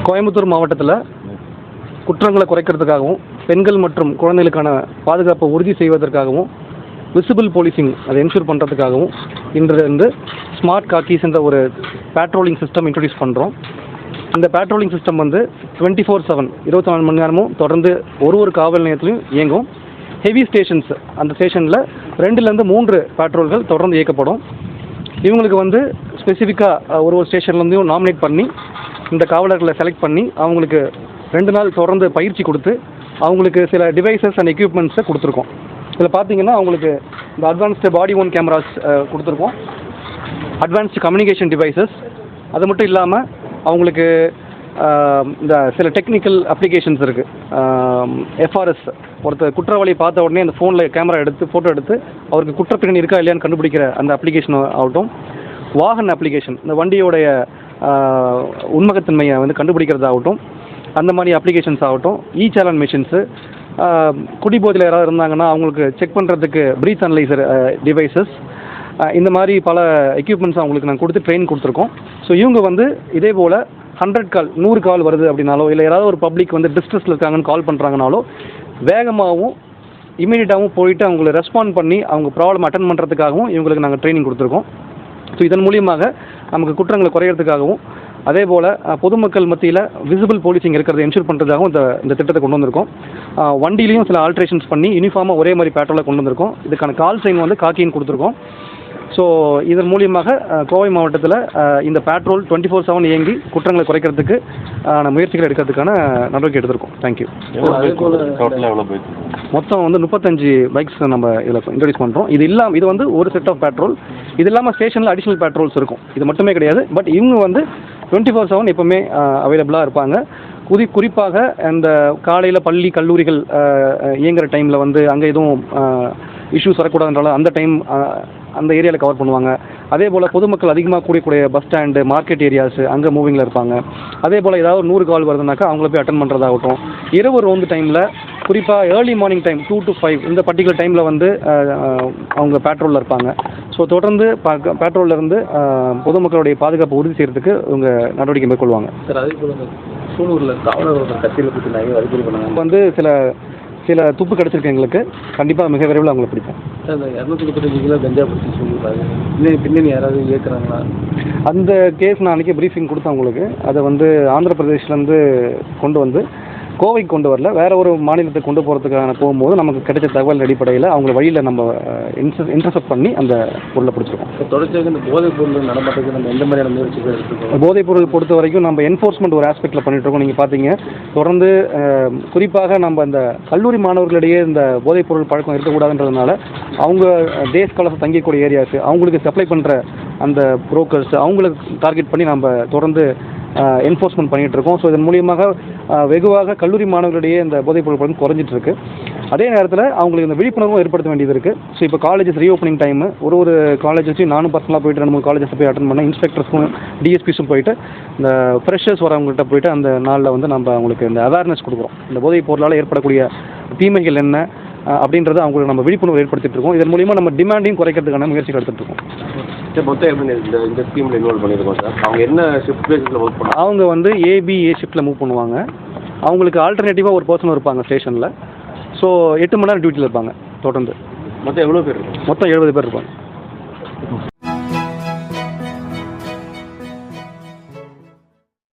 கோயம்புத்தூர் மாவட்டத்தில் குற்றங்களை குறைக்கிறதுக்காகவும் பெண்கள் மற்றும் குழந்தைகளுக்கான பாதுகாப்பை உறுதி செய்வதற்காகவும் விசிபிள் போலீசிங் அதை என்ஷூர் பண்ணுறதுக்காகவும் இன்றிலிருந்து ஸ்மார்ட் காக்கீஸ் என்ற ஒரு பேட்ரோலிங் சிஸ்டம் இன்ட்ரடியூஸ் பண்ணுறோம். இந்த பேட்ரோலிங் சிஸ்டம் வந்து 24/7 24 மணி நேரமும் தொடர்ந்து ஒரு காவல் நிலையத்திலையும் இயங்கும். ஹெவி ஸ்டேஷன்ஸ் அந்த ஸ்டேஷனில் 2லேருந்து 3 பேட்ரோல்கள் தொடர்ந்து இயக்கப்படும். இவங்களுக்கு வந்து ஸ்பெசிஃபிக்காக ஒரு ஸ்டேஷன்லேருந்தையும் நாமினேட் பண்ணி இந்த காவலர்களை செலக்ட் பண்ணி அவங்களுக்கு 2 நாள் தொடர்ந்து பயிற்சி கொடுத்து அவங்களுக்கு சில டிவைசஸ் அண்ட் எக்யூப்மெண்ட்ஸை கொடுத்துருக்கோம். இதில் பார்த்தீங்கன்னா அவங்களுக்கு இந்த அட்வான்ஸ்டு பாடி ஓன் கேமராஸ் கொடுத்துருக்கோம், அட்வான்ஸ்டு கம்யூனிகேஷன் டிவைசஸ். அது மட்டும் இல்லாமல் அவங்களுக்கு இந்த சில டெக்னிக்கல் அப்ளிகேஷன்ஸ் இருக்குது. எஃப்ஆர்எஸ், ஒருத்தர் குற்றவாளியை பார்த்த உடனே அந்த ஃபோனில் கேமரா எடுத்து ஃபோட்டோ எடுத்து அவருக்கு குற்றப்பின்னணி இருக்கா இல்லையான்னு கண்டுபிடிக்கிற அந்த அப்ளிகேஷன் ஆகட்டும், வாகன அப்ளிகேஷன், இந்த வண்டியோடைய உண்மைத்தன்மையை வந்து கண்டுபிடிக்கிறதாகட்டும், அந்த மாதிரி அப்ளிகேஷன்ஸ் ஆகட்டும், சாலன் மிஷின்ஸு, குடிபோதையில் யாராவது இருந்தாங்கன்னா அவங்களுக்கு செக் பண்ணுறதுக்கு ப்ரீத் அனலைசர் டிவைசஸ், இந்த மாதிரி பல எக்யூப்மெண்ட்ஸ் அவங்களுக்கு நாங்கள் கொடுத்து ட்ரெயின் கொடுத்துருக்கோம். ஸோ இவங்க வந்து இதே போல் 100 கால் 100 கால் வருது அப்படின்னாலோ இல்லை யாராவது ஒரு பப்ளிக் வந்து டிஸ்ட்ரெஸில் இருக்காங்கன்னு கால் பண்ணுறாங்கனாலோ வேகமாகவும் இமீடியட்டாகவும் போயிட்டு அவங்களை ரெஸ்பாண்ட் பண்ணி அவங்க ப்ராப்ளம் அட்டன் பண்ணுறதுக்காகவும் இவங்களுக்கு நாங்கள் ட்ரைனிங் கொடுத்துருக்கோம். ஸோ இதன் மூலியமாக நமக்கு குற்றங்களை குறையிறதுக்காகவும் அதே போல் பொதுமக்கள் மத்தியில் விசிபிள் போலீசிங் இருக்கிறத என்ஷூர் பண்ணுறதுக்காகவும் இந்த திட்டத்தை கொண்டு வந்திருக்கோம். வண்டியிலையும் சில ஆல்ட்ரேஷன்ஸ் பண்ணி யூனிஃபார்மாக ஒரே மாதிரி பேட்ரோலை கொண்டு வந்திருக்கோம். இதுக்கான கால் சைன் வந்து காக்கின்னு கொடுத்துருக்கோம். ஸோ இதன் மூலியமாக கோவை மாவட்டத்தில் இந்த பேட்ரோல் 24/7 இயங்கி குற்றங்களை குறைக்கிறதுக்கு முயற்சிகள் எடுக்கிறதுக்கான நடவடிக்கை எடுத்திருக்கோம். தேங்க்யூ. மொத்தம் வந்து 35 பைக்ஸ் நம்ம இதில் இன்ட்ரடியூஸ் பண்ணுறோம். இது வந்து ஒரு செட் ஆஃப் பேட்ரோல். இது இல்லாமல் ஸ்டேஷனில் அடிஷ்னல் பேட்ரோல்ஸ் இருக்கும். இது மட்டுமே கிடையாது. பட் இவங்க வந்து 24/7 எப்போவுமே அவைலபிளாக இருப்பாங்க. குறிப்பாக இந்த காலையில் பள்ளி கல்லூரிகள் இயங்குகிற டைமில் வந்து அங்கே எதுவும் இஷ்யூஸ் வரக்கூடாதுன்றால அந்த டைம் அந்த ஏரியாவில் கவர் பண்ணுவாங்க. அதே போல் பொதுமக்கள் அதிகமாக கூடிய பஸ் ஸ்டாண்டு, மார்க்கெட் ஏரியாஸ் அங்கே மூவிங்கில் இருப்பாங்க. அதே போல் ஏதாவது 100 கால் வருதுனாக்கா அவங்கள போய் அட்டன் பண்ணுறதாகட்டும். இரவு ரோந்து டைமில் குறிப்பாக ஏர்லி மார்னிங் டைம் 2 to 5 இந்த பர்டிகுலர் டைமில் வந்து அவங்க பேட்ரோலில் இருப்பாங்க. ஸோ தொடர்ந்து பேட்ரோலிருந்து பொதுமக்களுடைய பாதுகாப்பு உறுதி செய்கிறதுக்கு இவங்க நடவடிக்கை மேற்கொள்வாங்க. சார், அதே போல் சூலூரில் காவலர் கட்சியில் பற்றி நிறைய வழிபறி பண்ணாங்க. வந்து சில துப்பு கிடச்சிருக்கு எங்களுக்கு. கண்டிப்பாக மிக விரைவில் அவங்களை பிடிப்போம். சார், இந்த 235 கிலோ கஞ்சா பிடிச்சி சொல்லியிருக்காங்க. பின்னணி யாராவது இயக்குறாங்களா? அந்த கேஸ் நான் அன்றைக்கி ப்ரீஃபிங் கொடுத்தேன் உங்களுக்கு. அதை வந்து ஆந்திர பிரதேஷ்லேருந்து கொண்டு வந்து கோவைக்கு கொண்டு வரல, வேறு ஒரு மாநிலத்துக்கு கொண்டு போகிறதுக்கான போகும்போது நமக்கு கிடைச்ச தகவல் அடிப்படையில் அவங்கள வழியில் நம்ம இன்டர்செப்ட் பண்ணி அந்த பொருளை பிடிச்சிருக்கோம். தொடர்ச்சியாக இந்த போதைப் பொருள் நடமாட்டத்துக்கு நம்ம எந்த மாதிரியான முயற்சிகள் எடுத்துருக்கோம்? போதைப் பொருள் பொறுத்த வரைக்கும் நம்ம என்ஃபோர்ஸ்மெண்ட் ஒரு ஆஸ்பெக்டில் பண்ணிகிட்ருக்கோம். நீங்கள் பார்த்தீங்க தொடர்ந்து குறிப்பாக நம்ம இந்த கல்லூரி மாணவர்களிடையே இந்த போதைப் பொருள் பழக்கம் இருக்கக்கூடாதுன்றதுனால அவங்க டேஸ் காலத்தை தங்கிக்கூடிய ஏரியாஸ் அவங்களுக்கு சப்ளை பண்ணுற அந்த புரோக்கர்ஸ் அவங்களுக்கு டார்கெட் பண்ணி நம்ம தொடர்ந்து என்ஃபோர்ஸ்மெண்ட் பண்ணிகிட்டு இருக்கோம். ஸோ இதன் மூலியமாக வெகுவாக கல்லூரி மாணவர்களிடையே இந்த போதைப் பொருள் பழக்கம் குறைஞ்சிட்டு இருக்கு. அதே நேரத்தில் அவங்களுக்கு இந்த விழிப்புணர்வும் ஏற்படுத்த வேண்டியது இருக்குது. ஸோ இப்போ காலேஜஸ் ரீஓப்பனிங் டைமு ஒரு காலேஜஸையும் நானும் பர்சனலாக போயிட்டு 2-3 காலேஜஸ் போய் அட்டன் பண்ணேன். இன்ஸ்பெக்டர்ஸும் டிஎஸ்பிஸும் போயிட்டு இந்த ஃப்ரெஷர்ஸ் வரவங்கள்ட்ட போயிட்டு அந்த நாளில் வந்து நம்ம அவங்களுக்கு இந்த அவேர்னஸ் கொடுக்குறோம். இந்த போதைப் பொருளால் ஏற்படக்கூடிய தீமைகள் என்ன அப்படின்றத அவங்களுக்கு நம்ம விழிப்புணர்வு ஏற்படுத்திட்டு இருக்கோம். இதன் மூலிமா நம்ம டிமாண்டையும் குறைக்கிறதுக்கான முயற்சிகள் எடுத்துகிட்டு இருக்கோம். மொத்தம் எப்படி இந்த ஸ்கீமில் இன்வால்வ் பண்ணியிருக்கோம் சார்? அவங்க என்ன ஷிஃப்ட் பேஸில் ஒர்க் பண்ணுவாங்க? அவங்க வந்து ஏ ஷிஃப்ட்டில் மூவ் பண்ணுவாங்க. அவங்களுக்கு ஆல்டர்னேட்டிவாக ஒரு பர்சன் இருப்பாங்க ஸ்டேஷனில். ஸோ 8 மணி நேரம் டியூட்டியில் இருப்பாங்க தொடர்ந்து. மொத்தம் எவ்வளோ பேர் இருக்கும்? மொத்தம் 70 பேர் இருப்பாங்க.